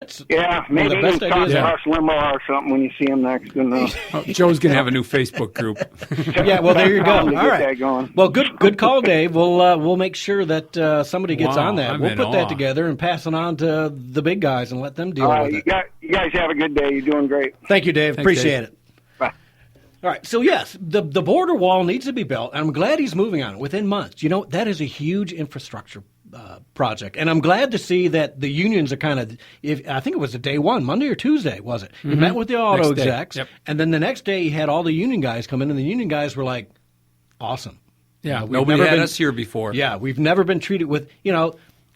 That's Yeah, one of maybe the best you can ideas. talk to Rush Limbaugh or something when you see him next. And, Joe's going to have a new Facebook group. Yeah, well, there you go. Time to All get right. that going. Well, good call, Dave. We'll make sure that somebody gets Wow, on that. I'm We'll in put that awe. together and pass it on to the big guys and let them deal All right, with it. you guys have a good day. You're doing great. Thank you, Dave. Thanks, Appreciate Dave. it. Bye. All right. So, yes, the border wall needs to be built, and I'm glad he's moving on it within months. You know, that is a huge infrastructure project. And I'm glad to see that the unions are kind of, I think it was a day one, Monday or Tuesday, was it? He met with the auto Next day. execs, Yep. and then the next day he had all the union guys come in, and the union guys were like, awesome. Yeah, We've nobody never had been- us here before. Yeah, we've never been treated with,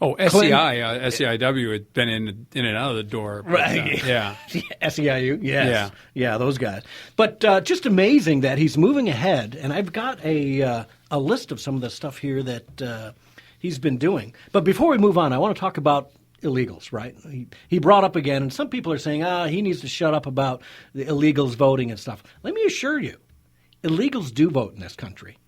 Oh, SCI, SCIW had been in and out of the door. But, Right. yeah. SEIU, yes. Yeah, those guys. But just amazing that he's moving ahead, and I've got a list of some of the stuff here that he's been doing. But before we move on, I want to talk about illegals, right? He brought up again, and some people are saying, he needs to shut up about the illegals voting and stuff. Let me assure you, illegals do vote in this country.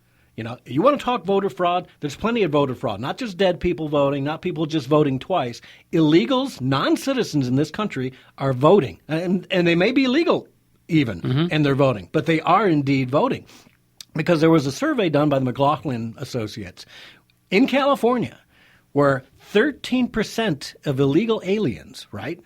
You want to talk voter fraud? There's plenty of voter fraud. Not just dead people voting, not people just voting twice. Illegals, non-citizens in this country are voting. And they may be illegal even, and they're voting. But they are indeed voting. Because there was a survey done by the McLaughlin Associates in California where 13% of illegal aliens, right,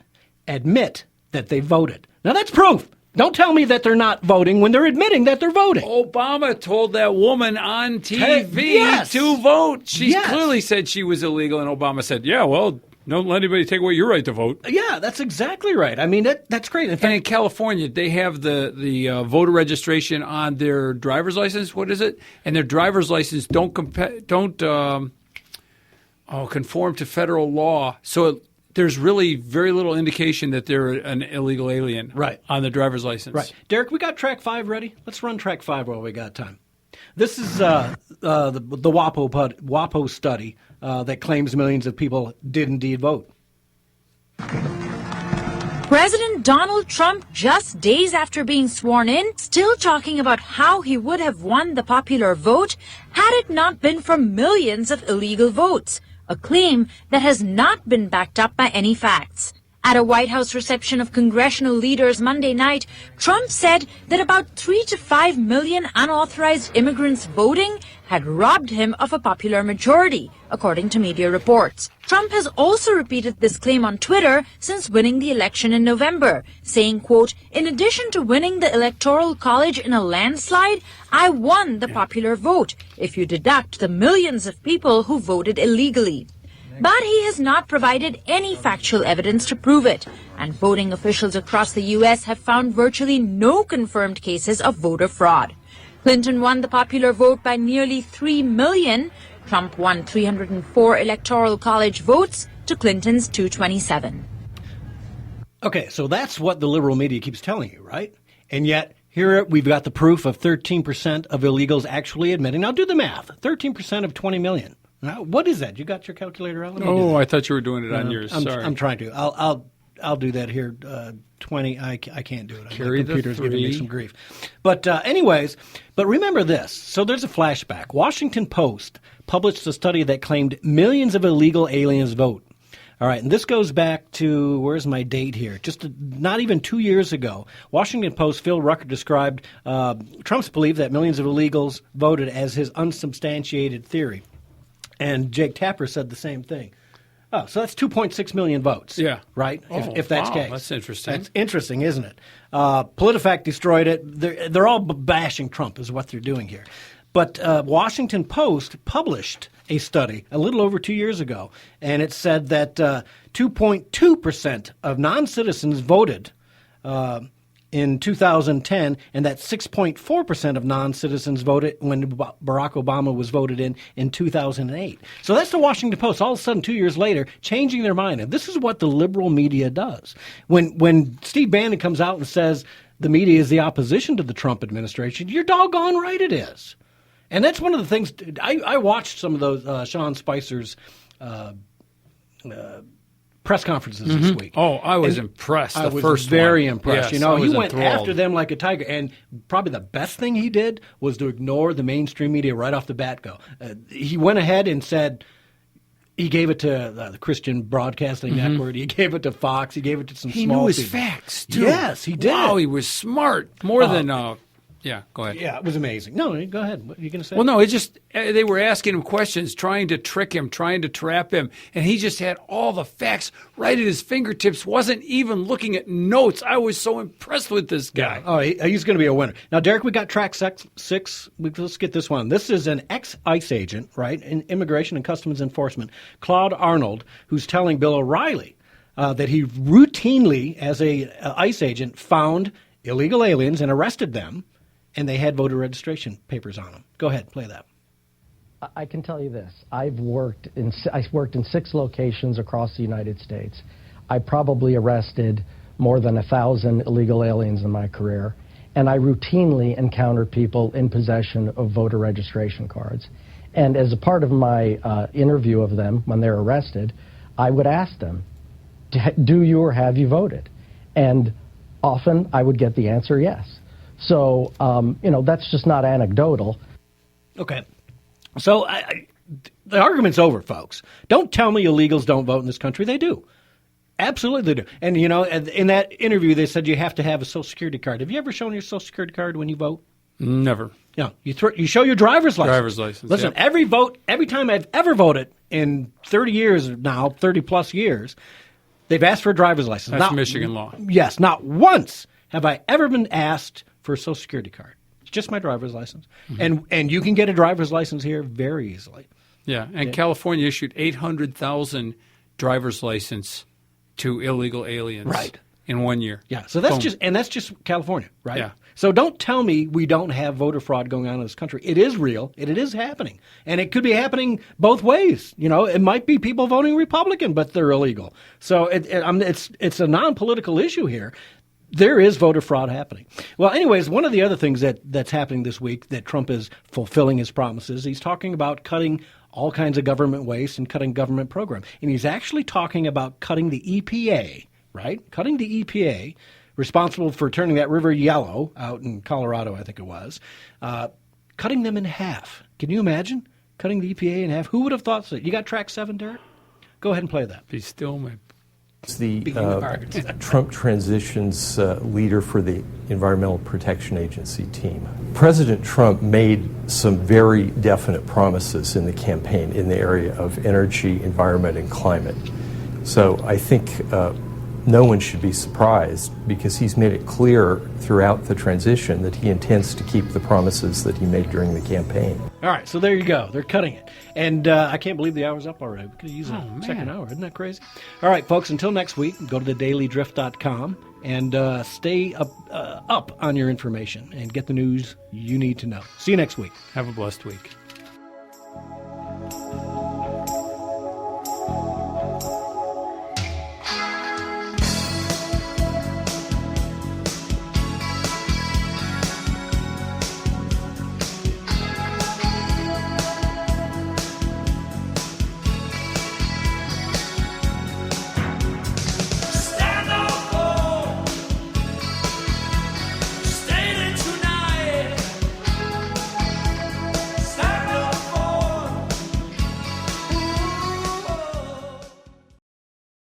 admit that they voted. Now that's proof. Don't tell me that they're not voting when they're admitting that they're voting. Obama told that woman on TV Yes. to vote. She Yes. clearly said she was illegal, and Obama said, yeah, well, don't let anybody take away your right to vote. Yeah, that's exactly right. I mean, that's great. In And fact, in California, they have the voter registration on their driver's license. What is it? And their driver's license don't conform to federal law. So there's really very little indication that they're an illegal alien Right. on the driver's license. right. Derek, we got track 5 ready? Let's run track 5 while we got time. This is the WAPO study that claims millions of people did indeed vote. President Donald Trump, just days after being sworn in, still talking about how he would have won the popular vote had it not been for millions of illegal votes, a claim that has not been backed up by any facts. At a White House reception of congressional leaders Monday night, Trump said that about 3 to 5 million unauthorized immigrants voting had robbed him of a popular majority, according to media reports. Trump has also repeated this claim on Twitter since winning the election in November, saying, quote, "In addition to winning the Electoral College in a landslide, I won the popular vote, if you deduct the millions of people who voted illegally." But he has not provided any factual evidence to prove it, and voting officials across the U.S. have found virtually no confirmed cases of voter fraud. Clinton won the popular vote by nearly 3 million. Trump won 304 Electoral College votes to Clinton's 227. Okay, so that's what the liberal media keeps telling you, right? And yet, here we've got the proof of 13% of illegals actually admitting. Now do the math. 13% of 20 million. Now, what is that? You got your calculator out? Let me do Oh, that. I thought you were doing it on yours. Sorry. I'm trying to. I'll do that here. 20. I can't do it. Carry My the computer's giving me 3. some grief. But anyways, but remember this. So there's a flashback. Washington Post published a study that claimed millions of illegal aliens vote. All right, and this goes back to, where's my date here? Not even 2 years ago. Washington Post, Phil Rucker described Trump's belief that millions of illegals voted as his unsubstantiated theory. And Jake Tapper said the same thing. Oh, so that's 2.6 million votes. Yeah. Right? If that's wow, the case. that's interesting. That's interesting, isn't it? PolitiFact destroyed it. They're all bashing Trump is what they're doing here. But Washington Post published a study a little over 2 years ago, and it said that 2.2% of non-citizens voted in 2010, and that 6.4% of non-citizens voted when Barack Obama was voted in 2008. So that's the Washington Post. All of a sudden, 2 years later, changing their mind. And this is what the liberal media does. When Steve Bannon comes out and says the media is the opposition to the Trump administration, you're doggone right it is. And that's one of the things. I watched some of those Sean Spicer's press conferences this week. Oh, I was impressed. I The was first very one. impressed. Yes, You know, I he was went enthralled. after them like a tiger. And probably the best thing he did was to ignore the mainstream media right off the bat. He went ahead and said, He gave it to the Christian Broadcasting Network. He gave it to Fox. He gave it to some He small knew his people. facts, too. Yes, he did. Wow, he was smart. More than, yeah, go ahead. Yeah, it was amazing. No, go ahead. What are you going to say? Well, no, it just, they were asking him questions, trying to trick him, trying to trap him, and he just had all the facts right at his fingertips, wasn't even looking at notes. I was so impressed with this guy. Oh, he's going to be a winner. Now, Derek, we got track 6. Let's get this one. This is an ex-ICE agent, right, in Immigration and Customs Enforcement, Claude Arnold, who's telling Bill O'Reilly that he routinely, as a ICE agent, found illegal aliens and arrested them, and they had voter registration papers on them. Go ahead, play that. I can tell you this. I worked in 6 locations across the United States. I probably arrested more than 1,000 illegal aliens in my career, and I routinely encounter people in possession of voter registration cards. And as a part of my interview of them when they're arrested, I would ask them, do you or have you voted? And often I would get the answer yes. So, that's just not anecdotal. Okay. So the argument's over, folks. Don't tell me illegals don't vote in this country. They do. Absolutely they do. And, in that interview, they said you have to have a Social Security card. Have you ever shown your Social Security card when you vote? Never. No. You show your driver's license. Driver's license, Listen, yep. every time I've ever voted in 30 years now, 30-plus years, they've asked for a driver's license. That's Michigan law. Yes. Not once have I ever been asked for a Social Security card. It's just my driver's license. And you can get a driver's license here very easily. Yeah, and California issued 800,000 driver's license to illegal aliens in 1 year. Yeah, so that's just California, right? Yeah. So don't tell me we don't have voter fraud going on in this country. It is real. It is happening. And it could be happening both ways. It might be people voting Republican, but they're illegal. So it's a non-political issue here. There is voter fraud happening. Well, anyways, one of the other things that's happening this week that Trump is fulfilling his promises, he's talking about cutting all kinds of government waste and cutting government programs. And he's actually talking about cutting the EPA, right? Cutting the EPA, responsible for turning that river yellow out in Colorado, I think it was, cutting them in half. Can you imagine cutting the EPA in half? Who would have thought so? You got track 7, Derek? Go ahead and play that. Be still, my... It's the Trump transitions leader for the Environmental Protection Agency team. President Trump made some very definite promises in the campaign in the area of energy, environment, and climate. So I think no one should be surprised because he's made it clear throughout the transition that he intends to keep the promises that he made during the campaign. All right, so there you go. They're cutting it. And I can't believe the hour's up already. We could use a second hour. Isn't that crazy? All right, folks, until next week, go to thedailydrift.com and stay up on your information and get the news you need to know. See you next week. Have a blessed week.